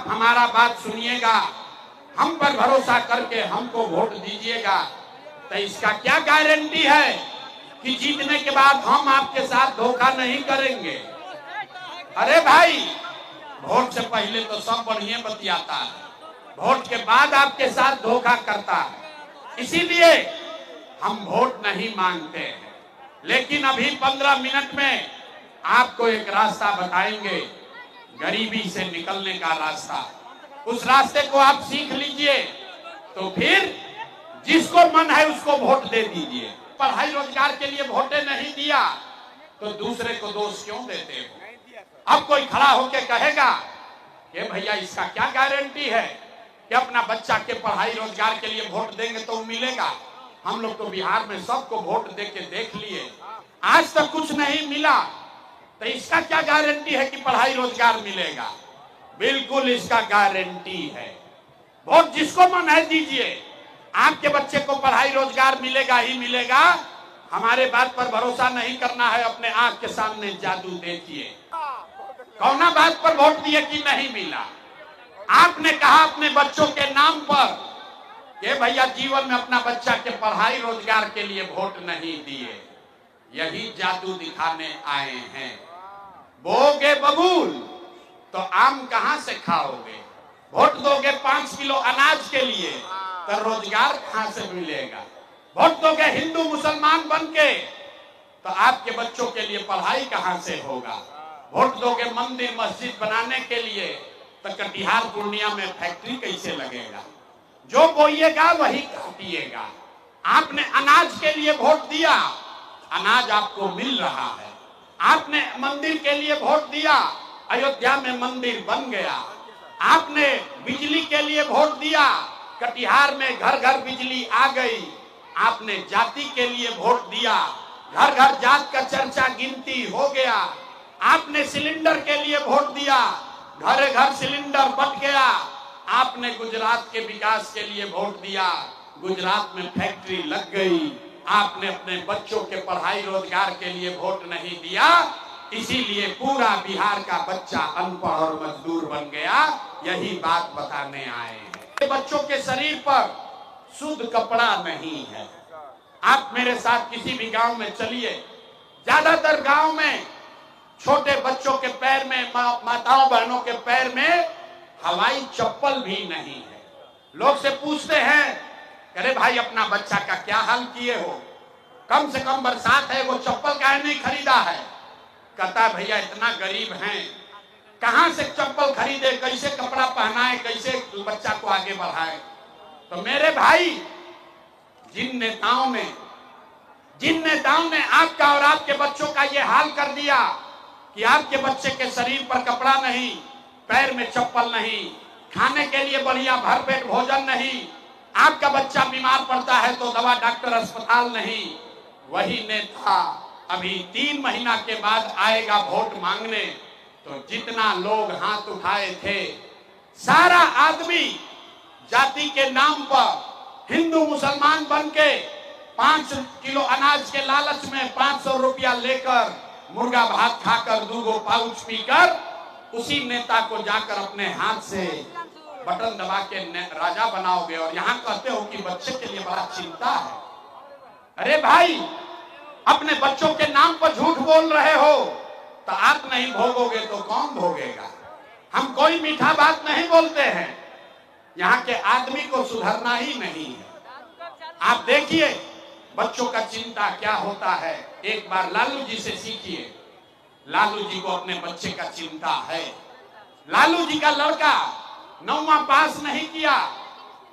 हमारा बात सुनिएगा, हम पर भरोसा करके हमको वोट दीजिएगा, तो इसका क्या गारंटी है कि जीतने के बाद हम आपके साथ धोखा नहीं करेंगे। अरे भाई, वोट से पहले तो सब बढ़िया बतियाता है, वोट के बाद आपके साथ धोखा करता है। इसीलिए हम वोट नहीं मांगते हैं। लेकिन अभी 15 मिनट में आपको एक रास्ता बताएंगे, गरीबी से निकलने का रास्ता। उस रास्ते को आप सीख लीजिए, तो फिर जिसको मन है उसको वोट दे दीजिए। पढ़ाई रोजगार के लिए वोटे नहीं दिया तो दूसरे को दोष क्यों देते हो। अब कोई खड़ा होके कहेगा कि भैया इसका क्या गारंटी है कि अपना बच्चा के पढ़ाई रोजगार के लिए वोट देंगे तो मिलेगा। हम लोग तो बिहार में सबको वोट दे के देख लिए, आज तक कुछ नहीं मिला, तो इसका क्या गारंटी है कि पढ़ाई रोजगार मिलेगा। बिल्कुल इसका गारंटी है। वोट जिसको मन है दीजिए, आपके बच्चे को पढ़ाई रोजगार मिलेगा ही मिलेगा। हमारे बात पर भरोसा नहीं करना है, अपने आंख के सामने जादू देखिए। कौना बात पर वोट दिए कि नहीं मिला। आपने कहा अपने बच्चों के नाम पर कि भैया जीवन में अपना बच्चा के पढ़ाई रोजगार के लिए वोट नहीं दिए, यही जादू दिखाने आए हैं। बोगे बबूल तो आम कहां से खाओगे। वोट दोगे 5 किलो अनाज के लिए तो रोजगार कहां से मिलेगा। वोट दोगे हिंदू मुसलमान बन के तो आपके बच्चों के लिए पढ़ाई कहां से होगा। वोट दोगे मंदिर मस्जिद बनाने के लिए तो कटिहार पूर्णिया में फैक्ट्री कैसे लगेगा। जो बोइएगा वही काटिएगा। आपने अनाज के लिए वोट दिया, अनाज आपको मिल रहा है। आपने मंदिर के लिए वोट दिया, अयोध्या में मंदिर बन गया। आपने बिजली के लिए वोट दिया, कटिहार में घर घर बिजली आ गई। आपने जाति के लिए वोट दिया, घर घर जात का चर्चा गिनती हो गया। आपने सिलेंडर के लिए वोट दिया, घर घर सिलेंडर बट गया। आपने गुजरात के विकास के लिए वोट दिया, गुजरात में फैक्ट्री लग गई। आपने अपने बच्चों के पढ़ाई रोजगार के लिए वोट नहीं दिया, इसीलिए पूरा बिहार का बच्चा अनपढ़ और मजदूर बन गया। यही बात बताने आए हैं। बच्चों के शरीर पर शुद्ध कपड़ा नहीं है। आप मेरे साथ किसी भी गांव में चलिए, ज्यादातर गांव में छोटे बच्चों के पैर में, माताओं बहनों के पैर में हवाई चप्पल भी नहीं है। लोग से पूछते हैं, अरे भाई अपना बच्चा का क्या हाल किए हो, कम से कम बरसात है वो चप्पल काहे नहीं खरीदा है। कहता है भैया इतना गरीब हैं, कहां से चप्पल खरीदे, कैसे कपड़ा पहनाए, कैसे बच्चा को आगे बढ़ाए। तो मेरे भाई, जिन नेताओं ने आपका और आपके बच्चों का ये हाल कर दिया कि आपके बच्चे के शरीर पर कपड़ा नहीं, पैर में चप्पल नहीं, खाने के लिए बढ़िया भरपेट भोजन नहीं, आपका बच्चा बीमार पड़ता है तो दवा डॉक्टर अस्पताल नहीं, वही नेता अभी 3 महीना के बाद आएगा वोट मांगने। तो जितना लोग हाथ उठाए थे, सारा आदमी जाति के नाम पर हिंदू मुसलमान बन के 5 किलो अनाज के लालच में 500 रुपया लेकर मुर्गा भात खाकर 2 पाउच पीकर उसी नेता को जाकर अपने हाथ से बटन दबा के राजा बनाओगे और यहाँ कहते हो कि बच्चे के लिए बड़ा चिंता है। अरे भाई, अपने बच्चों के नाम पर झूठ बोल रहे हो तो आप नहीं भोगोगे तो कौन भोगेगा। हम कोई मीठा बात नहीं बोलते हैं, यहाँ के आदमी को सुधरना ही नहीं है। आप देखिए बच्चों का चिंता क्या होता है। एक बार लालू जी से सीखिए, लालू जी को अपने बच्चे का चिंता है। लालू जी का लड़का 9वां पास नहीं किया,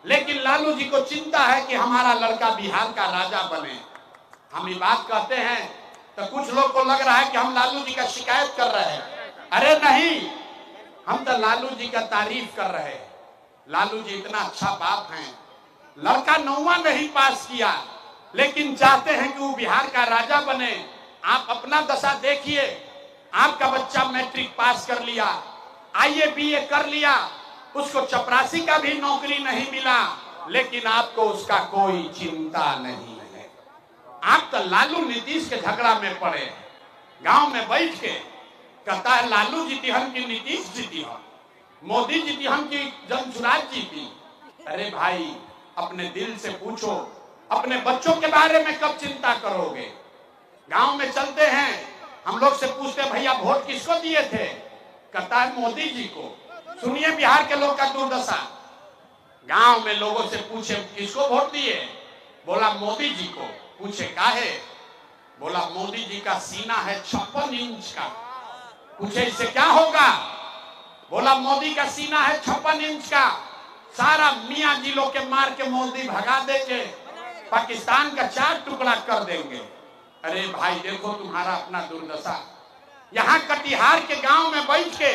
लेकिन लालू जी को चिंता है कि हमारा लड़का बिहार का राजा बने। हम ये बात कहते हैं तो कुछ लोग को लग रहा है कि हम लालू जी का शिकायत कर रहे हैं। अरे नहीं, हम तो लालू जी का तारीफ कर रहे हैं। लालू जी इतना अच्छा बाप हैं, लड़का 9वां नहीं पास किया लेकिन चाहते हैं कि वो बिहार का राजा बने। आप अपना दशा देखिए, आपका बच्चा मैट्रिक पास कर लिया, IAS BA कर लिया, उसको चपरासी का भी नौकरी नहीं मिला, लेकिन आपको उसका कोई चिंता नहीं है। आप तो लालू नीतीश के झगड़ा में पड़े हैं। गांव में बैठ के कहता है लालू जीती हम कि नीतीश जीती हम। मोदी जी की हम की जनसुराज जी की। अरे भाई अपने दिल से पूछो, अपने बच्चों के बारे में कब चिंता करोगे? गांव में चलते हैं, हम लोग से पूछते भैया वोट किसको दिए थे? कहता है मोदी जी को। सुनिए बिहार के लोग का दुर्दशा। गांव में लोगों से पूछे किसको वोट दिए? बोला मोदी जी को। पूछे काहे? बोला मोदी जी का सीना है 56 इंच का। पूछे इससे क्या होगा? बोला मोदी का सीना है 56 इंच का, सारा मियां जी लोग के मार के मोदी भगा देंगे, पाकिस्तान का 4 टुकड़ा कर देंगे। अरे भाई देखो तुम्हारा अपना दुर्दशा। यहाँ कटिहार के गांव में बैठ के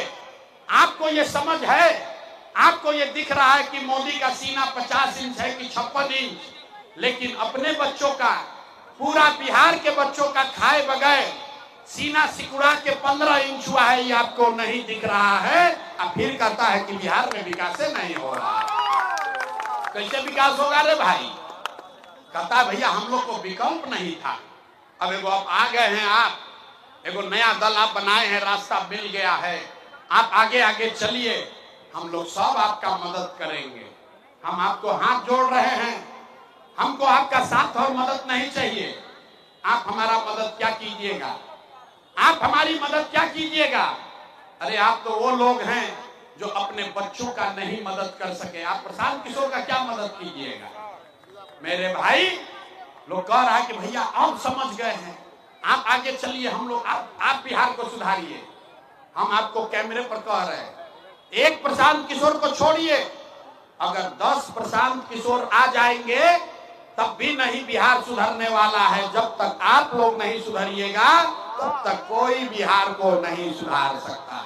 आपको ये समझ है, आपको ये दिख रहा है कि मोदी का सीना 50 इंच है कि 56 इंच, लेकिन अपने बच्चों का, पूरा बिहार के बच्चों का खाए बगैर सीना सिकुड़ा के 15 इंच हुआ है, ये आपको नहीं दिख रहा है। अब फिर कहता है कि बिहार में विकास नहीं हो रहा। कैसे विकास होगा रे भाई? कहता है भैया हम लोग को विकल्प नहीं था। अब एगो आप आ गए हैं, आप एगो नया दल आप बनाए हैं, रास्ता मिल गया है, आप आगे आगे चलिए, हम लोग सब आपका मदद करेंगे। हम आपको हाथ जोड़ रहे हैं, हमको आपका साथ और मदद नहीं चाहिए। आप हमारा मदद क्या कीजिएगा? आप हमारी मदद क्या कीजिएगा? अरे आप तो वो लोग हैं जो अपने बच्चों का नहीं मदद कर सके, आप प्रशांत किशोर का क्या मदद कीजिएगा? मेरे भाई लोग कह रहा है कि भैया अब समझ गए हैं, आप आगे चलिए, हम लोग आप बिहार को सुधारिए। हम आपको कैमरे पर कह रहे हैं, एक प्रशांत किशोर को छोड़िए, अगर 10 प्रशांत किशोर आ जाएंगे तब भी नहीं बिहार सुधरने वाला है। जब तक आप लोग नहीं सुधरिएगा तब तक कोई बिहार को नहीं सुधार सकता।